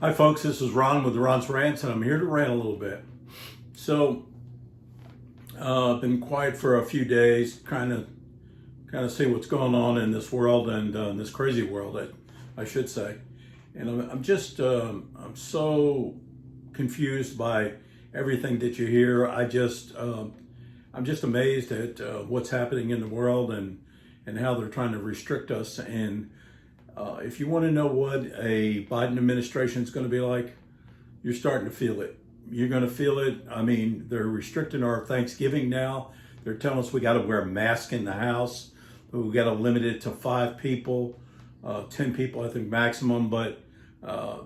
Hi folks, this is Ron with Ron's Rants, and I'm here to rant a little bit. So, I've been quiet for a few days, kind of see what's going on in this world and in this crazy world, I should say. And I'm so confused by everything that you hear. I'm just amazed at what's happening in the world and how they're trying to restrict us. And if you want to know what a Biden administration is going to be like, you're starting to feel it. You're going to feel it. I mean, they're restricting our Thanksgiving now. They're telling us we got to wear a mask in the house. We got to limit it to 5 people, 10 people, I think maximum. But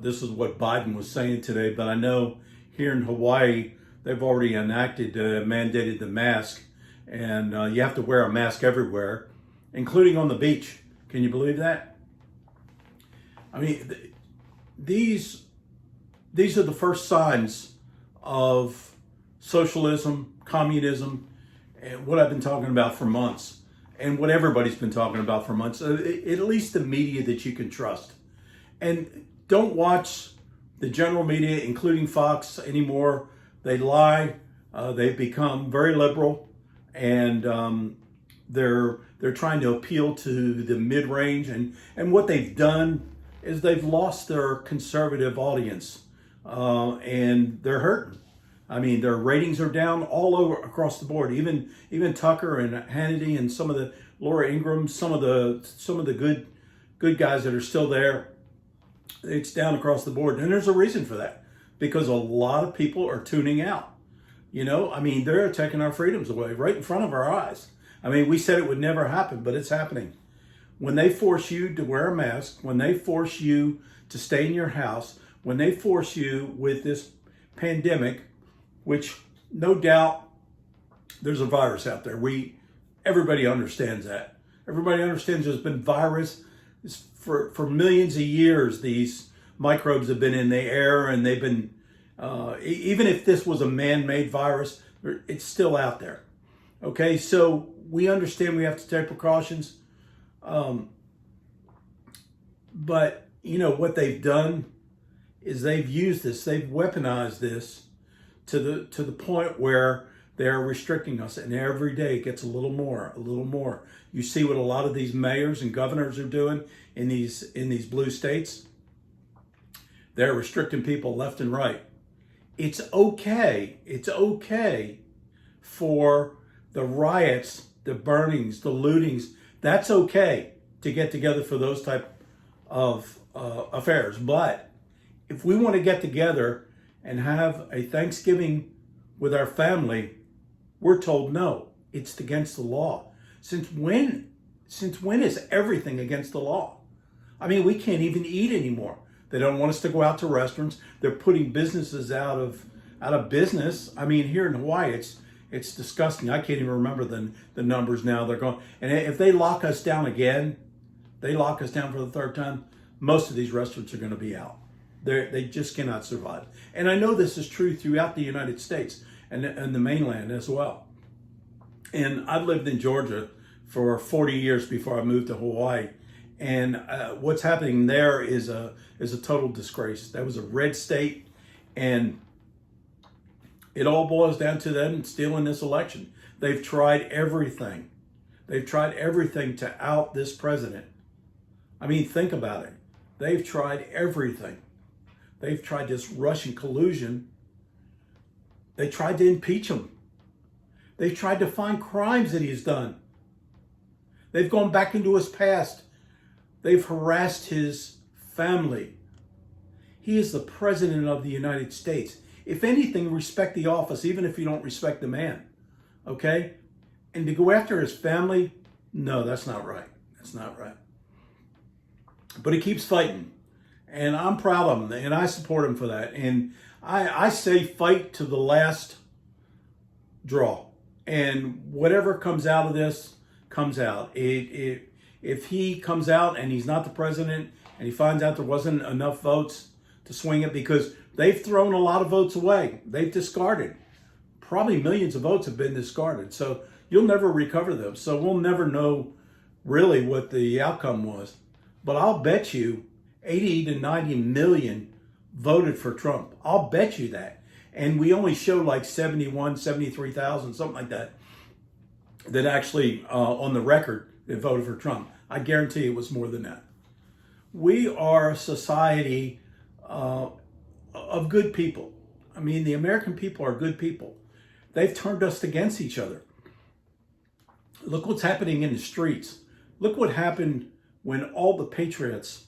this is what Biden was saying today. But I know here in Hawaii, they've already mandated the mask, and you have to wear a mask everywhere, including on the beach. Can you believe that? I mean, these are the first signs of socialism, communism, and what I've been talking about for months, and what everybody's been talking about for months, at least the media that you can trust. And don't watch the general media, including Fox, anymore. They lie. They've become very liberal, and they're trying to appeal to the mid-range, and what they've done is they've lost their conservative audience, and they're hurting. I mean, their ratings are down all over across the board. Even Tucker and Hannity and some of the Laura Ingraham, some of the good guys that are still there, it's down across the board. And there's a reason for that, because a lot of people are tuning out. You know, I mean, they're taking our freedoms away right in front of our eyes. I mean, we said it would never happen, but it's happening. When they force you to wear a mask, when they force you to stay in your house, when they force you with this pandemic, which no doubt there's a virus out there. Everybody understands that. Everybody understands there's been virus for millions of years. These microbes have been in the air, and they've been, even if this was a man-made virus, it's still out there. Okay, so we understand we have to take precautions. But you know what they've done is they've used this, they've weaponized this to the point where they're restricting us, and every day it gets a little more, a little more. You see what a lot of these mayors and governors are doing in these blue states. They're restricting people left and right. It's okay for the riots, the burnings, the lootings. That's okay to get together for those type of affairs. But if we want to get together and have a Thanksgiving with our family, we're told no, it's against the law. Since when is everything against the law? I mean, we can't even eat anymore. They don't want us to go out to restaurants. They're putting businesses out of business. I mean, here in Hawaii, it's disgusting. I can't even remember the numbers now. They're going, and if they lock us down again, they lock us down for the third time, most of these restaurants are going to be out. They just cannot survive. And I know this is true throughout the United States and the mainland as well. And I've lived in Georgia for 40 years before I moved to Hawaii. And what's happening there is a total disgrace. That was a red state, and it all boils down to them stealing this election. They've tried everything. They've tried everything to out this president. I mean, think about it. They've tried everything. They've tried this Russian collusion. They tried to impeach him. They've tried to find crimes that he's done. They've gone back into his past. They've harassed his family. He is the president of the United States. If anything, respect the office, even if you don't respect the man. Okay? And to go after his family, no, that's not right. That's not right. But he keeps fighting. And I'm proud of him, and I support him for that. And I say fight to the last draw. And whatever comes out of this, comes out. If he comes out and he's not the president, and he finds out there wasn't enough votes to swing it, because they've thrown a lot of votes away. They've discarded. Probably millions of votes have been discarded. So you'll never recover them. So we'll never know really what the outcome was. But I'll bet you 80 to 90 million voted for Trump. I'll bet you that. And we only show like 71, 73,000, something like that, that actually on the record that voted for Trump. I guarantee it was more than that. We are a society of good people. I mean, the American people are good people. They've turned us against each other. Look what's happening in the streets. Look what happened when all the patriots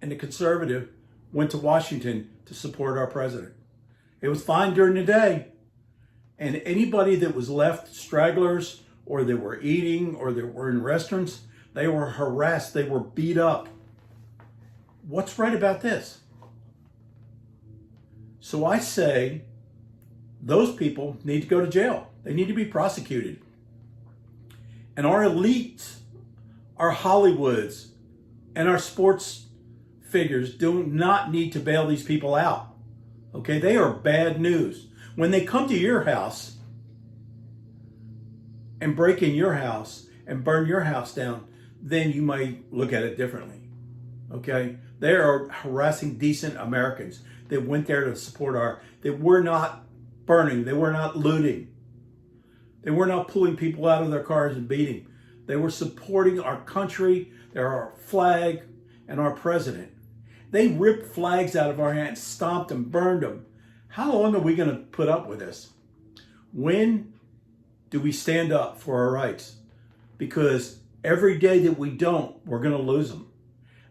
and the conservative went to Washington to support our president. It was fine during the day. And anybody that was left, stragglers, or they were eating, or they were in restaurants, they were harassed, they were beat up. What's right about this? So I say those people need to go to jail. They need to be prosecuted. And our elites, our Hollywoods, and our sports figures do not need to bail these people out. Okay, they are bad news. When they come to your house and break in your house and burn your house down, then you might look at it differently. Okay, they are harassing decent Americans that went there to support that were not burning, they were not looting, they were not pulling people out of their cars and beating. They were supporting our country, our flag, and our president. They ripped flags out of our hands, stomped them, burned them. How long are we going to put up with this? When do we stand up for our rights? Because every day that we don't, we're going to lose them.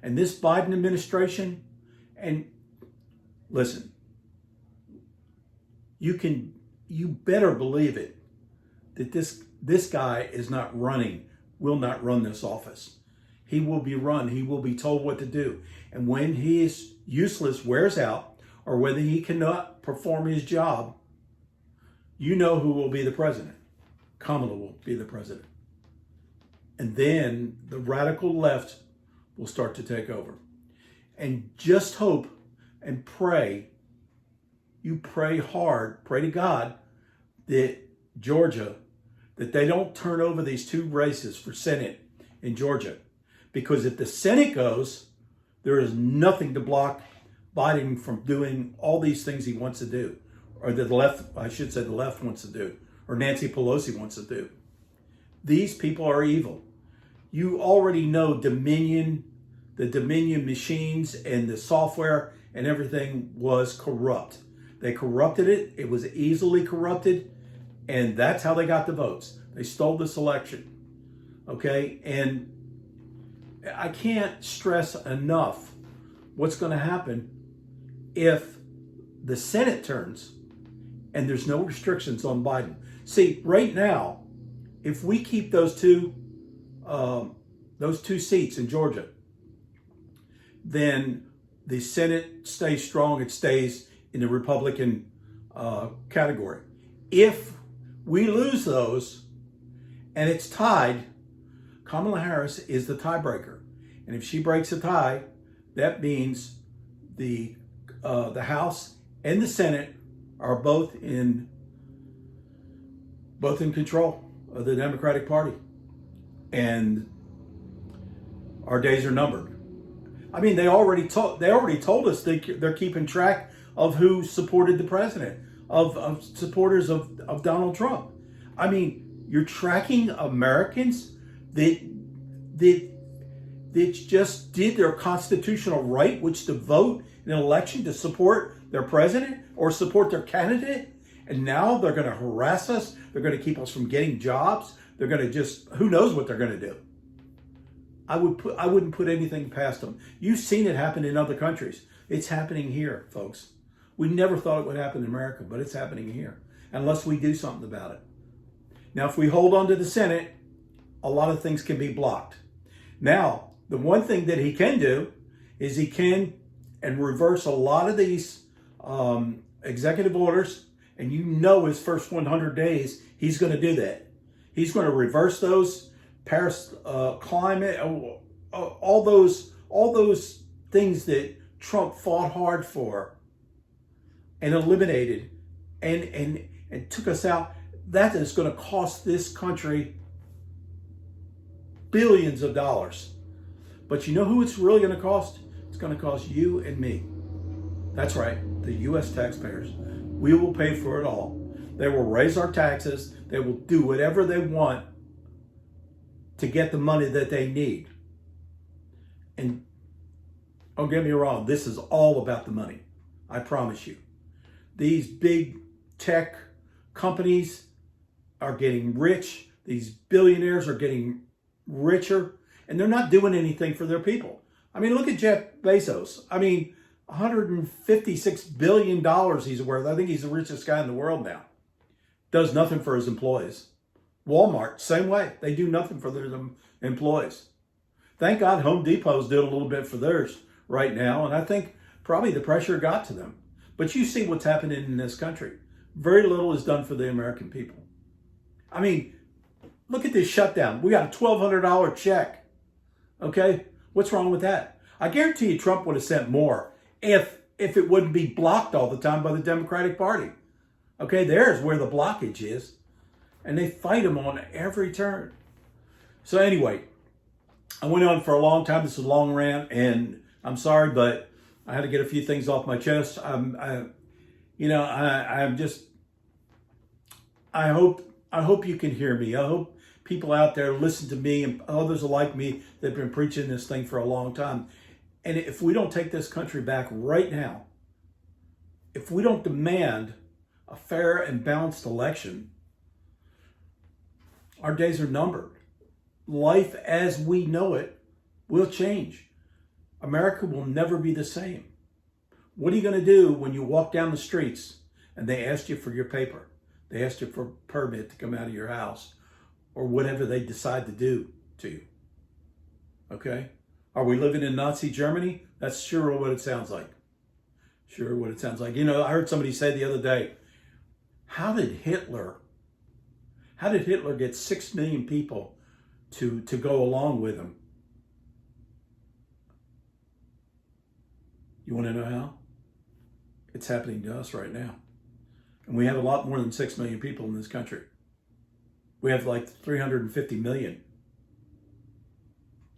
And this Biden administration, and listen, you better believe it, that this guy is not running, will not run this office. He will be run. He will be told what to do. And when his useless wears out, or whether he cannot perform his job, you know who will be the president. Kamala will be the president. And then the radical left will start to take over. And just hope and pray, you pray hard, pray to God that Georgia, that they don't turn over these two races for Senate in Georgia. Because if the Senate goes, there is nothing to block Biden from doing all these things he wants to do, or the left wants to do, or Nancy Pelosi wants to do. These people are evil. You already know Dominion, the Dominion machines and the software and everything was corrupt. They corrupted it. It was easily corrupted. And that's how they got the votes. They stole this election. Okay? And I can't stress enough what's going to happen if the Senate turns and there's no restrictions on Biden. See, right now, if we keep those two seats in Georgia, then the Senate stays strong. It stays in the Republican category. If we lose those and it's tied, Kamala Harris is the tiebreaker. And if she breaks a tie, that means the House and the Senate are both in control of the Democratic Party. And our days are numbered. I mean, they already told us they're keeping track of who supported the president, of supporters of Donald Trump. I mean, you're tracking Americans that just did their constitutional right, which to vote in an election to support their president or support their candidate, and now they're going to harass us. They're going to keep us from getting jobs. They're going to who knows what they're going to do. I wouldn't put anything past them. You've seen it happen in other countries. It's happening here, folks. We never thought it would happen in America, but it's happening here, unless we do something about it. Now, if we hold on to the Senate, a lot of things can be blocked. Now, the one thing that he can do is he can reverse a lot of these executive orders, and you know his first 100 days, he's going to do that. He's going to reverse those Paris climate, all those things that Trump fought hard for and eliminated and took us out. That is going to cost this country billions of dollars. But you know who it's really going to cost? It's going to cost you and me. That's right, the U.S. taxpayers. We will pay for it all. They will raise our taxes. They will do whatever they want to get the money that they need. And don't get me wrong, this is all about the money. I promise you. These big tech companies are getting rich. These billionaires are getting richer, and they're not doing anything for their people. I mean, look at Jeff Bezos. I mean, $156 billion he's worth. I think he's the richest guy in the world now. Does nothing for his employees. Walmart, same way. They do nothing for their employees. Thank God Home Depot's doing a little bit for theirs right now, and I think probably the pressure got to them. But you see what's happening in this country. Very little is done for the American people. I mean, look at this shutdown. We got a $1,200 check. Okay? What's wrong with that? I guarantee you Trump would have sent more if it wouldn't be blocked all the time by the Democratic Party. Okay, there's where the blockage is. And they fight him on every turn. So anyway, I went on for a long time. This is a long rant, and I'm sorry, but I had to get a few things off my chest. I hope you can hear me. I hope people out there listen to me and others like me that have been preaching this thing for a long time. And if we don't take this country back right now, if we don't demand a fair and balanced election, our days are numbered. Life as we know it will change. America will never be the same. What are you going to do when you walk down the streets and they ask you for your paper? They ask you for a permit to come out of your house or whatever they decide to do to you. Okay? Are we living in Nazi Germany? That's sure what it sounds like. Sure what it sounds like. You know, I heard somebody say the other day, how did Hitler get 6 million people to go along with him? You want to know how? It's happening to us right now. And we have a lot more than 6 million people in this country. We have like 350 million.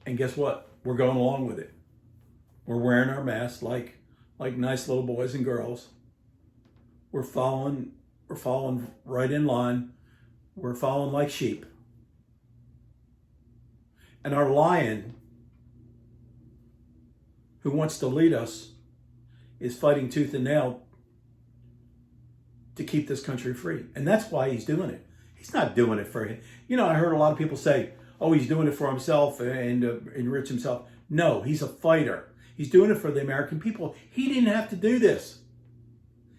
And guess what? We're going along with it. We're wearing our masks like nice little boys and girls. We're following right in line. We're following like sheep. And our lion, who wants to lead us, is fighting tooth and nail to keep this country free. And that's why he's doing it. He's not doing it for him. You know, I heard a lot of people say, oh, he's doing it for himself and enrich himself. No, he's a fighter. He's doing it for the American people. He didn't have to do this.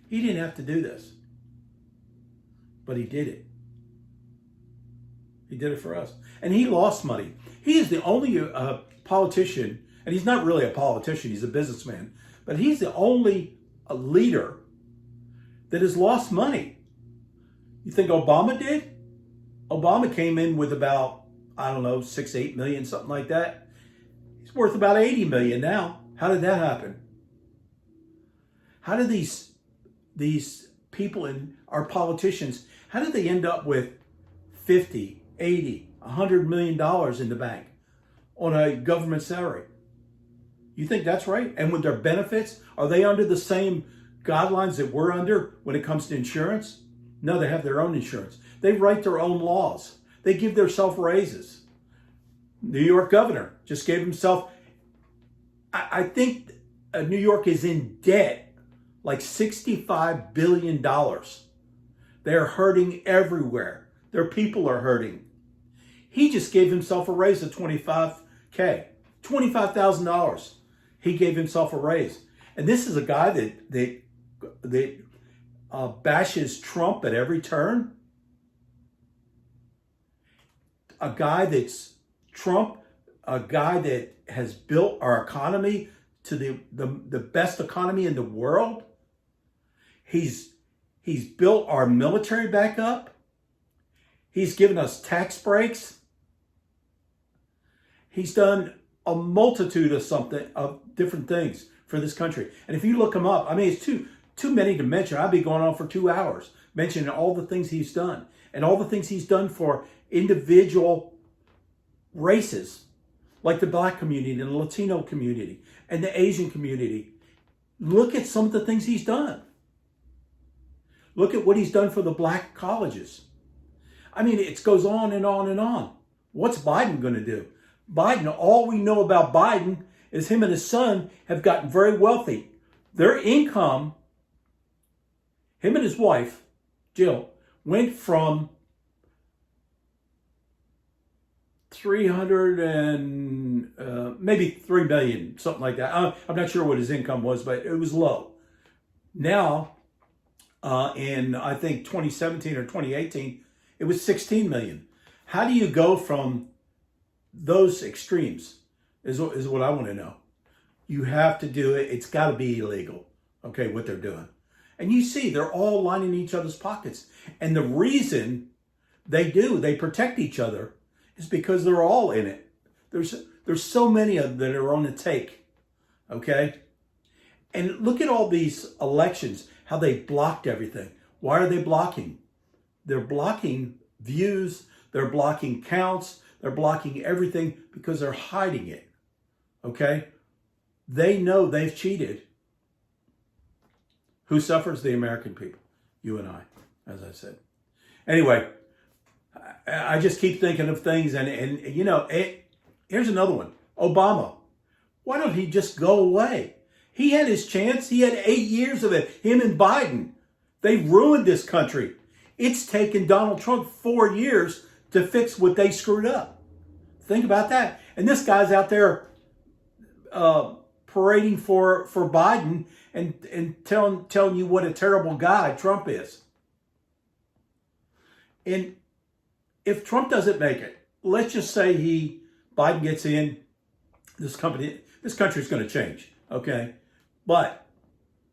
He didn't have to do this. But he did it. He did it for us. And he lost money. He is the only politician, and he's not really a politician, he's a businessman, but he's the only leader that has lost money. You think Obama did? Obama came in with about, I don't know, 6-8 million, something like that. He's worth about 80 million now. How did that happen? How did these people in our politicians, how did they end up with 50, 80, $100 million in the bank on a government salary? You think that's right? And with their benefits, are they under the same guidelines that we're under when it comes to insurance? No, they have their own insurance. They write their own laws. They give themselves raises. New York governor just gave himself, I think New York is in debt like $65 billion. They're hurting everywhere. Their people are hurting. He just gave himself a raise of $25,000. $25,000. He gave himself a raise. And this is a guy that bashes Trump at every turn. A guy that's Trump, a guy that has built our economy to the best economy in the world. He's built our military back up. He's given us tax breaks. He's done a multitude of different things for this country. And if you look him up, I mean, it's too many to mention. I'd be going on for 2 hours mentioning all the things he's done and all the things he's done for individual races, like the Black community and the Latino community and the Asian community. Look at some of the things he's done. Look at what he's done for the black colleges. I mean, it goes on and on and on. What's Biden going to do? Biden, all we know about Biden is him and his son have gotten very wealthy. Their income, him and his wife, Jill, went from 300 and maybe 3 million, something like that. I'm not sure what his income was, but it was low. Now, in I think 2017 or 2018, it was 16 million. How do you go from those extremes is what I want to know. You have to do it. It's got to be illegal, okay, what they're doing. And you see, they're all lining each other's pockets. And the reason they protect each other is because they're all in it. There's so many of them that are on the take, okay? And look at all these elections, how they blocked everything. Why are they blocking? They're blocking views, they're blocking counts, they're blocking everything because they're hiding it, okay? They know they've cheated. Who suffers? The American people, you and I, as I said. Anyway, I just keep thinking of things, and you know, here's another one. Obama. Why don't he just go away? He had his chance. He had 8 years of it. Him and Biden. They ruined this country. It's taken Donald Trump 4 years to fix what they screwed up. Think about that. And this guy's out there parading for Biden and telling you what a terrible guy Trump is. And if Trump doesn't make it, let's just say Biden gets in, this country is going to change, okay? But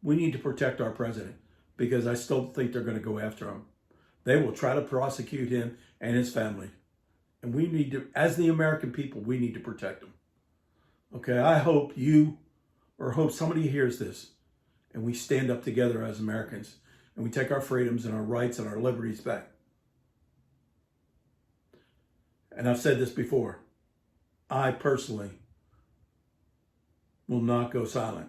we need to protect our president because I still think they're going to go after him. They will try to prosecute him and his family. And we need to, as the American people, we need to protect them. Okay, I hope hope somebody hears this and we stand up together as Americans and we take our freedoms and our rights and our liberties back. And I've said this before, I personally will not go silent.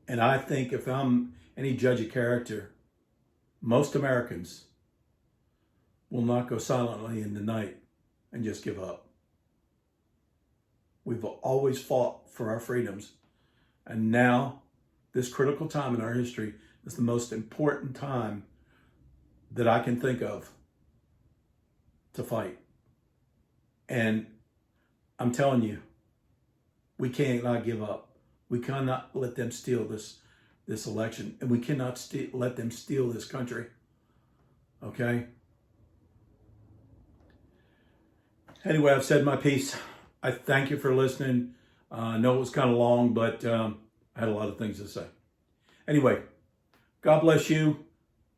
And I think if I'm any judge of character, most Americans will not go silently in the night and just give up. We've always fought for our freedoms. And now, this critical time in our history is the most important time that I can think of to fight. And I'm telling you, we cannot give up. We cannot let them steal this election. And we cannot let them steal this country. Okay? Anyway, I've said my piece. I thank you for listening. I know it was kind of long, but I had a lot of things to say. Anyway, God bless you.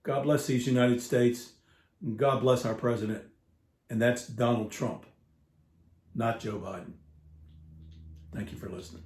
God bless these United States. And God bless our president. And that's Donald Trump, not Joe Biden. Thank you for listening.